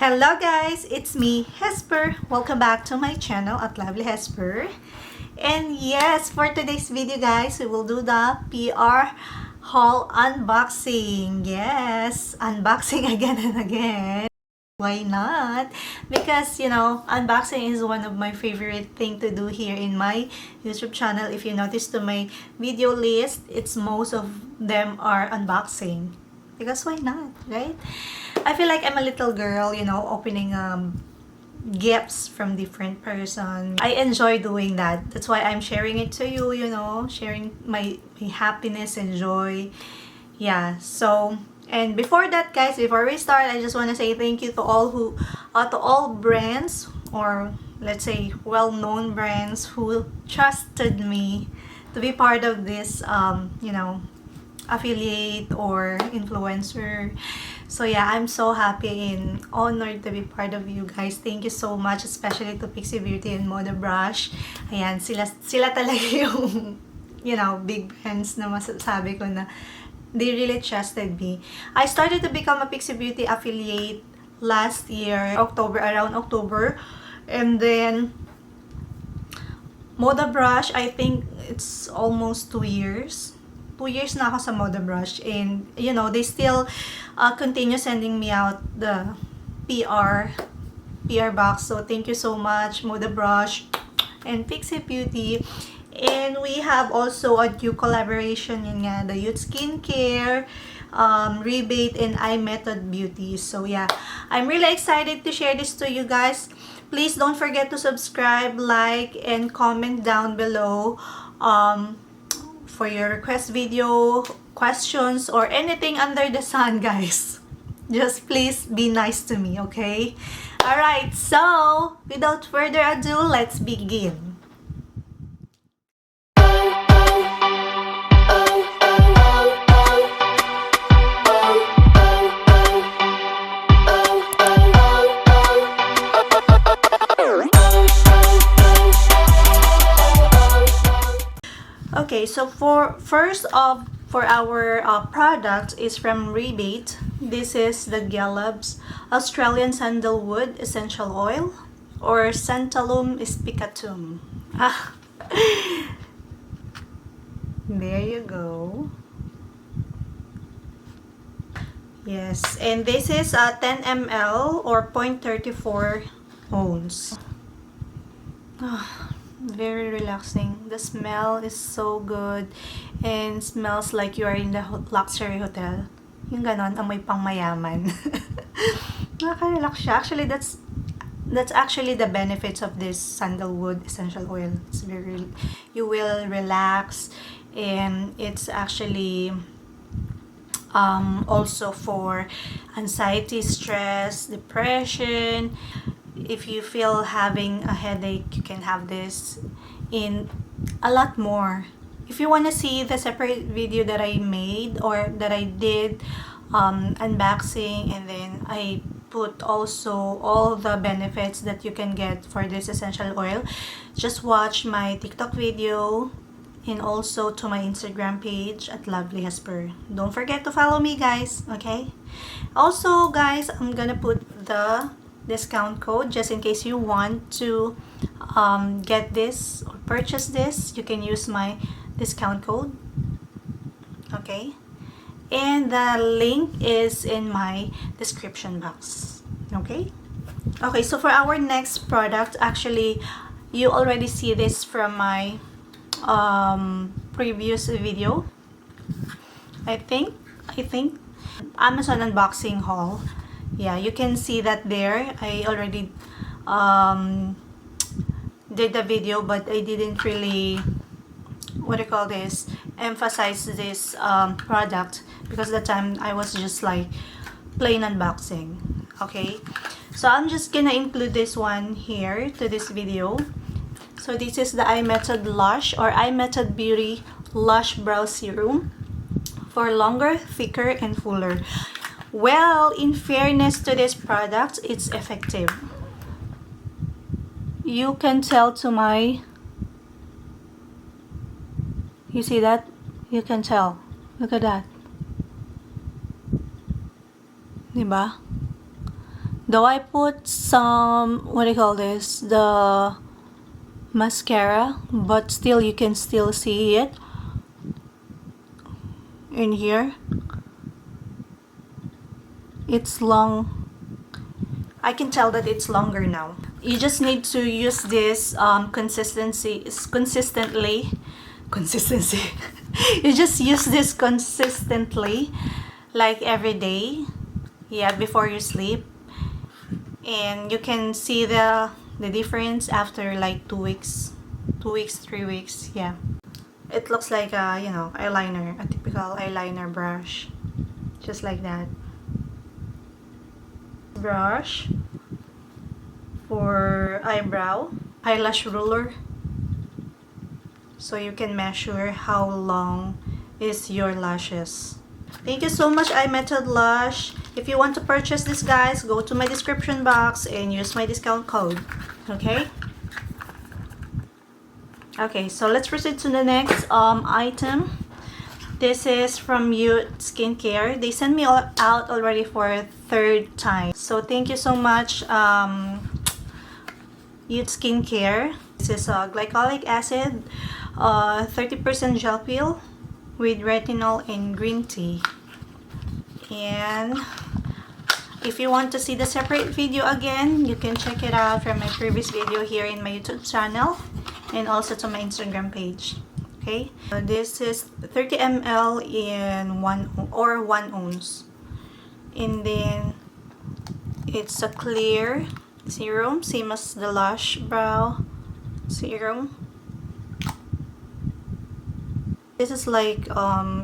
Hello guys, it's me, Hesper. Welcome back to my channel at loveleehesper. And yes, for today's video guys, we will do the PR haul unboxing. Yes, unboxing again and again. Why not? Because, unboxing is one of my favorite thing to do here in my YouTube channel. If you notice to my video list, most of them are unboxing. Because why not, right? I feel like I'm a little girl, opening gifts from different person. I enjoy doing that. That's why I'm sharing it to you, sharing my happiness and joy. Yeah, so, and before that guys, before we start, I just want to say thank you to all brands, or let's say well-known brands who trusted me to be part of this, affiliate or influencer. So yeah, I'm so happy and honored to be part of you guys. Thank you so much, especially to Pixie Beauty and Moda Brush. Ayan, sila talaga yung, big brands na masasabi ko na they really trusted me. I started to become a Pixie Beauty affiliate last year, around October. And then, Moda Brush, I think it's almost 2 years. 2 years na ako sa Moda Brush, and they still continue sending me out the PR box. So thank you so much, Moda Brush and Pixie Beauty. And we have also a new collaboration, yun nga, the Youth Skincare, Rebate, and Eye Method Beauty. So yeah, I'm really excited to share this to you guys. Please don't forget to subscribe, like, and comment down below for your request video, questions, or anything under the sun, guys. Just please be nice to me, okay? Alright, so without further ado, let's begin. Okay, so for our product is from Rebate. This is the Gallup's Australian Sandalwood Essential Oil, or Santalum spicatum. There you go. Yes, and this is 10 ml or 0.34 ounce. Very relaxing. The smell is so good and smells like you are in the luxury hotel. Yung ganon, amoy pang mayaman. Nakaka-relax siya. Actually, that's actually the benefits of this sandalwood essential oil. It's you will relax, and it's actually also for anxiety, stress, depression. If you feel having a headache, you can have this, in a lot more. If you want to see the separate video that I made or that I did unboxing, and then I put also all the benefits that you can get for this essential oil, just watch my TikTok video and also to my Instagram page at loveleehesper. Don't forget to follow me, guys, okay? Also guys, I'm gonna put the discount code just in case you want to get this or purchase this. You can use my discount code, okay? And the link is in my description box, okay? Okay, so for our next product, actually you already see this from my previous video. I think Amazon unboxing haul. Yeah, you can see that there. I already did the video, but I didn't really, emphasize this product, because the time I was just like plain unboxing. Okay, so I'm just gonna include this one here to this video. So this is the Eye Method Lush or Eye Method Beauty Lush Brow Serum for longer, thicker, and fuller. Well, in fairness to this product, it's effective. You can tell to my... You see that? You can tell. Look at that. Diba? Though I put some, what do you call this, the mascara, but still you can still see it in here. It's long. I can tell that it's longer now. You just need to use this consistently. You just use this consistently, like every day, yeah, before you sleep, and you can see the difference after like 2 weeks, 3 weeks. Yeah, it looks like a, you know, eyeliner, a typical eyeliner brush, just like that. Brush for eyebrow, eyelash ruler, so you can measure how long is your lashes. Thank you so much, iMethod Lash. If you want to purchase this, guys, go to my description box and use my discount code. Okay, so let's proceed to the next item. This is from Youth Skincare. They sent me out already for a third time. So thank you so much, Youth Skincare. This is a glycolic acid, 30% gel peel with retinol and green tea. And if you want to see the separate video again, you can check it out from my previous video here in my YouTube channel and also to my Instagram page. Okay, this is 30 ml in 1 ounce, and then it's a clear serum, same as the Lush Brow Serum. This is like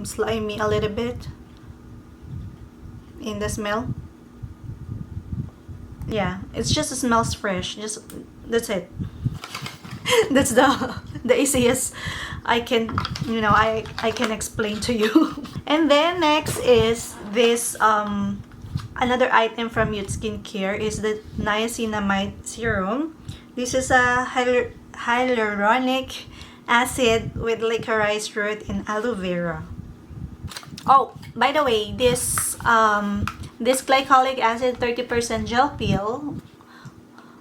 slimy a little bit in the smell. Yeah, it's just, it smells fresh. Just, that's it. That's the easiest I can, you know, I can explain to you. And then next is this another item from Youth Skincare is the Niacinamide Serum. This is a hyaluronic acid with licorice root and aloe vera. Oh, by the way, this glycolic acid 30% gel peel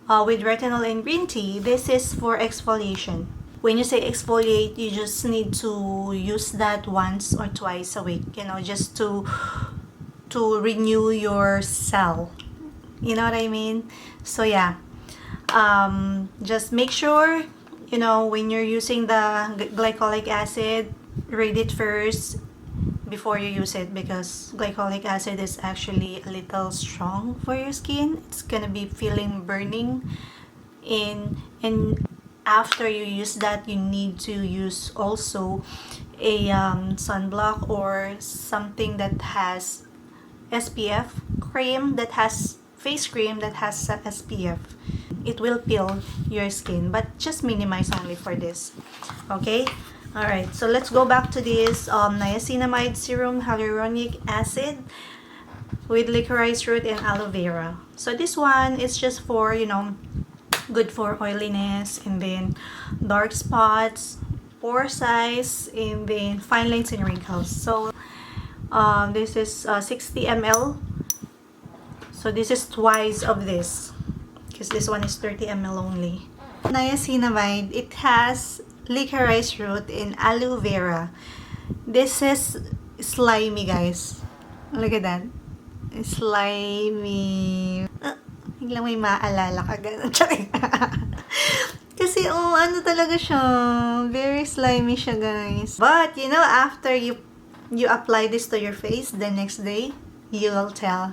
with retinol and green tea, this is for exfoliation. When you say exfoliate, you just need to use that once or twice a week, you know, just to renew your cell. You know what I mean? So yeah, just make sure, you know, when you're using the glycolic acid, read it first before you use it, because glycolic acid is actually a little strong for your skin. It's gonna be feeling burning and after you use that, you need to use also a sunblock or something that has SPF cream, that has face cream that has SPF. It will peel your skin, but just minimize only for this. Okay, all right, so let's go back to this Niacinamide Serum hyaluronic acid with licorice root and aloe vera. So this one is just for, you know, good for oiliness, and then dark spots, pore size, and then fine lines and wrinkles. So this is 60 ml. So this is twice of this, because this one is 30 ml only. Niacinamide, it has licorice root and aloe vera. This is slimy, guys. Look at that. Slimy. Biglang may maalala ka ganun. Kasi ano talaga siya, very slimy siya, guys. But you know, after you apply this to your face, the next day you will tell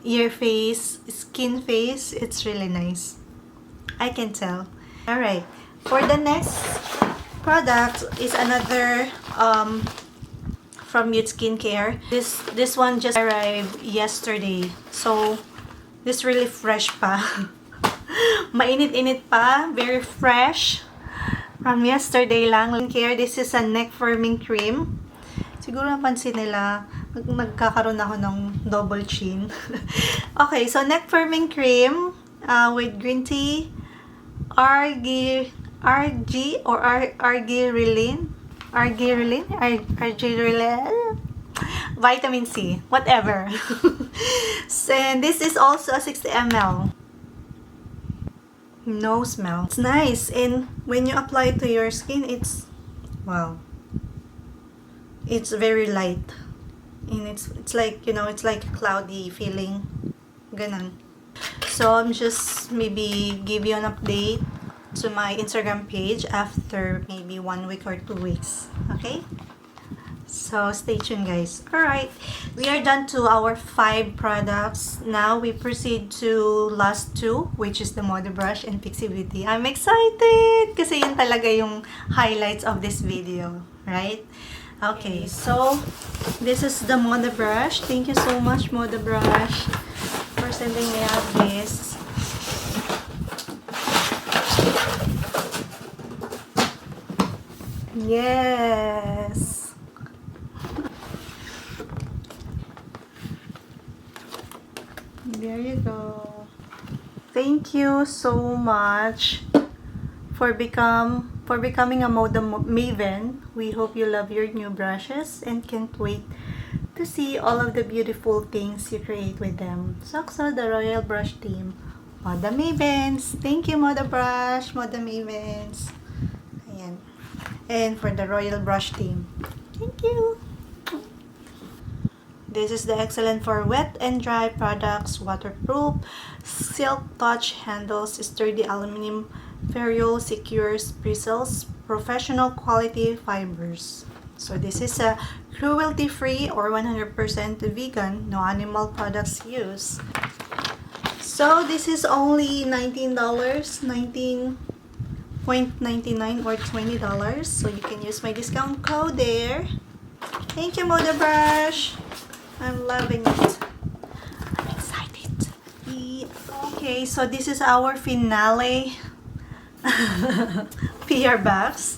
your face, skin face, it's really nice. I can tell. All right, for the next product is another from Youth Skincare. This one just arrived yesterday, so this really fresh pa. Mainit-init pa, very fresh. From yesterday lang. Skincare, this is a neck firming cream. Siguro napansin nila, nagkakaroon ako ng double chin. Okay, so neck firming cream with green tea, argireline, vitamin C, whatever. And this is also a 60 ml. No smell. It's nice. And when you apply it to your skin, it's, wow. It's very light. And it's like, you know, it's like a cloudy feeling. Ganon. So I'm just maybe give you an update to my Instagram page after maybe 1 week or 2 weeks. Okay? So stay tuned, guys. Alright, we are done to our 5 products. Now we proceed to last 2, which is the Moda Brush and Pixie Beauty. I'm excited kasi yun talaga yung highlights of this video, right? Okay, so this is the Moda Brush. Thank you so much, Moda Brush, for sending me out this. Yes. There you go. Thank you so much for becoming a Moda maven. We hope you love your new brushes and can't wait to see all of the beautiful things you create with them. So the Royal Brush team, Moda Mavens. Thank you, Moda Brush, Moda Mavens. Ayan. And for the Royal Brush team, thank you. This is the excellent for wet and dry products, waterproof, silk touch handles, sturdy aluminum ferrule, secures bristles, professional quality fibers. So this is a cruelty-free or 100% vegan, no animal products used. So this is only $19, $19.99 or $20. So you can use my discount code there. Thank you, Moda Brush. I'm loving it. I'm excited. Okay, so this is our finale PR box.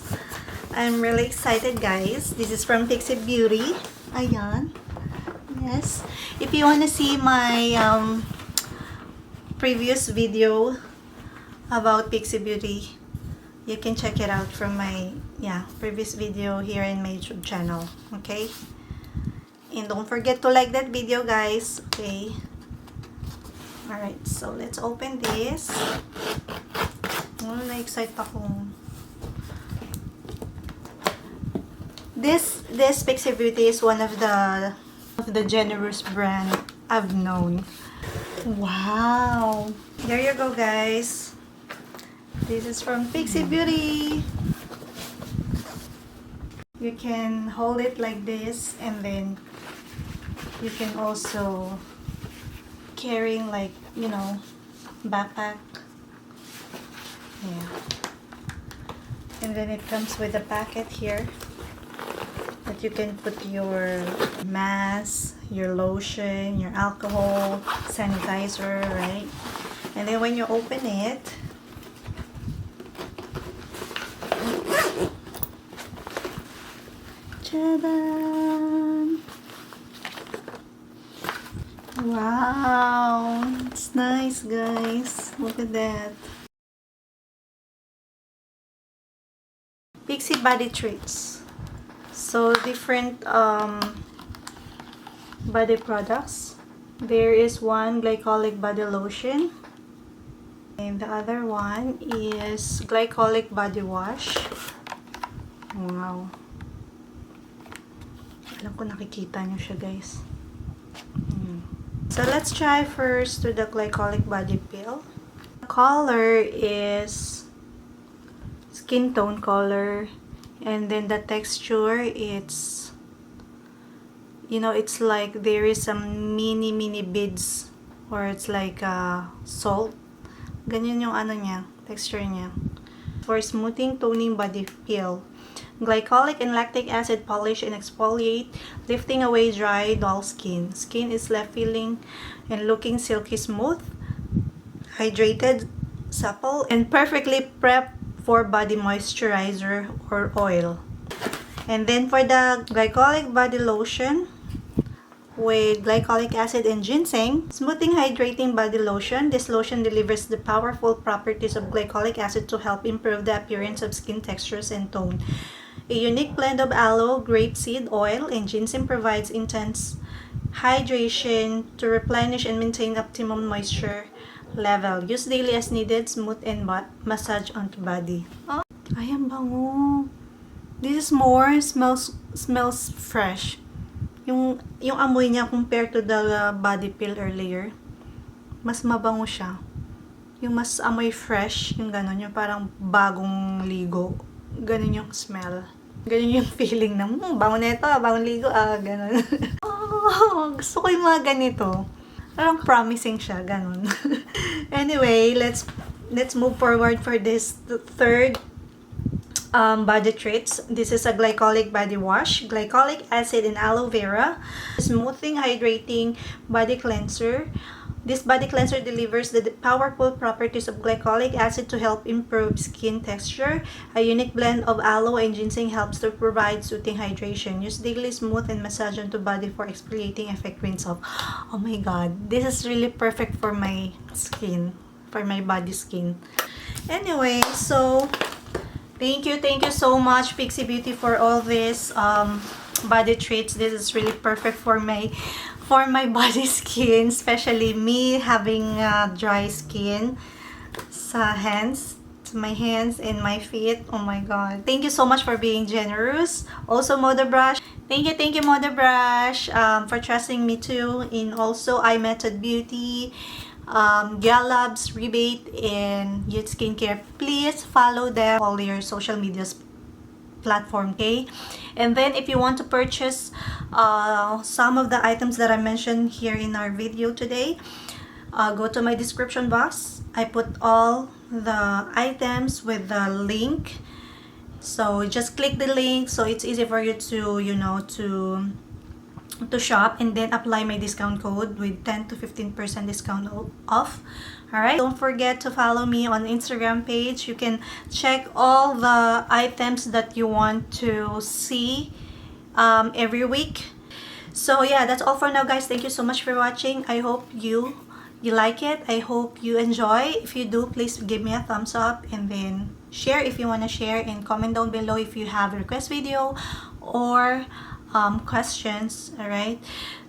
I'm really excited, guys. This is from Pixie Beauty. Ayan. Yes. If you want to see my previous video about Pixie Beauty, you can check it out from my previous video here in my YouTube channel. Okay? And don't forget to like that video, guys. Okay. Alright, so let's open this. Oh, na-excite ako. This Pixie Beauty is one of the generous brand I've known. Wow. There you go, guys. This is from Pixie Beauty. You can hold it like this, and then you can also carrying, like, you know, backpack. Yeah. And then it comes with a packet here that you can put your mask, your lotion, your alcohol, sanitizer, right? And then when you open it, ta-da! Wow, it's nice, guys. Look at that. Pixie body treats. So different body products. There is one Glycolic body lotion, and the other one is Glycolic body wash. Wow. Alam ko nakikita nyo siya, guys. So let's try first to the Glycolic body peel. The color is skin tone color, and then the texture, it's, you know, it's like there is some mini beads, or it's like salt. Ganyan yung ano niya, texture niya. For smoothing, toning body peel. Glycolic and lactic acid polish and exfoliate, lifting away dry, dull skin. Skin is left feeling and looking silky smooth, hydrated, supple, and perfectly prepped for body moisturizer or oil. And then for the Glycolic body lotion with glycolic acid and ginseng, smoothing hydrating body lotion. This lotion delivers the powerful properties of glycolic acid to help improve the appearance of skin textures and tone. A unique blend of aloe, grapeseed oil, and ginseng provides intense hydration to replenish and maintain optimum moisture level. Use daily as needed. Smooth and massage onto body. Oh, ay, ang bango. This is more smells fresh. Yung amoy niya compared to the body peel earlier, mas mabango siya. Yung mas amoy fresh, yung gano'n, yung parang bagong ligo. Ganun yung smell. Ganun yung feeling na, bango na ito, bagong ligo, gano'n. Oh, gusto ko yung mga ganito. Parang promising siya, ganun. Anyway, let's move forward for this third body treats. This is a glycolic body wash. Glycolic acid and aloe vera. Smoothing, hydrating body cleanser. This body cleanser delivers the powerful properties of glycolic acid to help improve skin texture. A unique blend of aloe and ginseng helps to provide soothing hydration. Use daily, smooth, and massage onto body for exfoliating effect. Rinse off. Oh my god, this is really perfect for my skin, for my body skin. Anyway, so thank you so much, Pixie Beauty, for all this body treats. This is really perfect for my body skin, especially me having dry skin sa hands, to my hands and my feet. Oh my god, thank you so much for being generous. Also, Moda Brush, thank you Moda Brush, for trusting me too. In also iMethod Beauty, Galabs, Rebate, and Youth Skincare. Please follow them all your social medias platform, okay? And then if you want to purchase some of the items that I mentioned here in our video today, go to my description box. I put all the items with the link, so just click the link so it's easy for you to, you know, to shop, and then apply my discount code with 10 to 15% discount off. Alright, don't forget to follow me on Instagram page. You can check all the items that you want to see every week. So yeah, that's all for now, guys. Thank you so much for watching. I hope you like it. I hope you enjoy. If you do, please give me a thumbs up, and then share if you want to share, and comment down below if you have a request video or questions. Alright,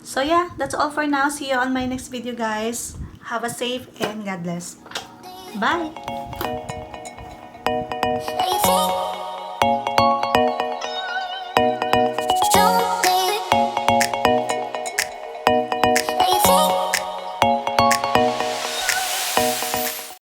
so yeah, that's all for now. See you on my next video, guys. Have a safe and God bless. Bye.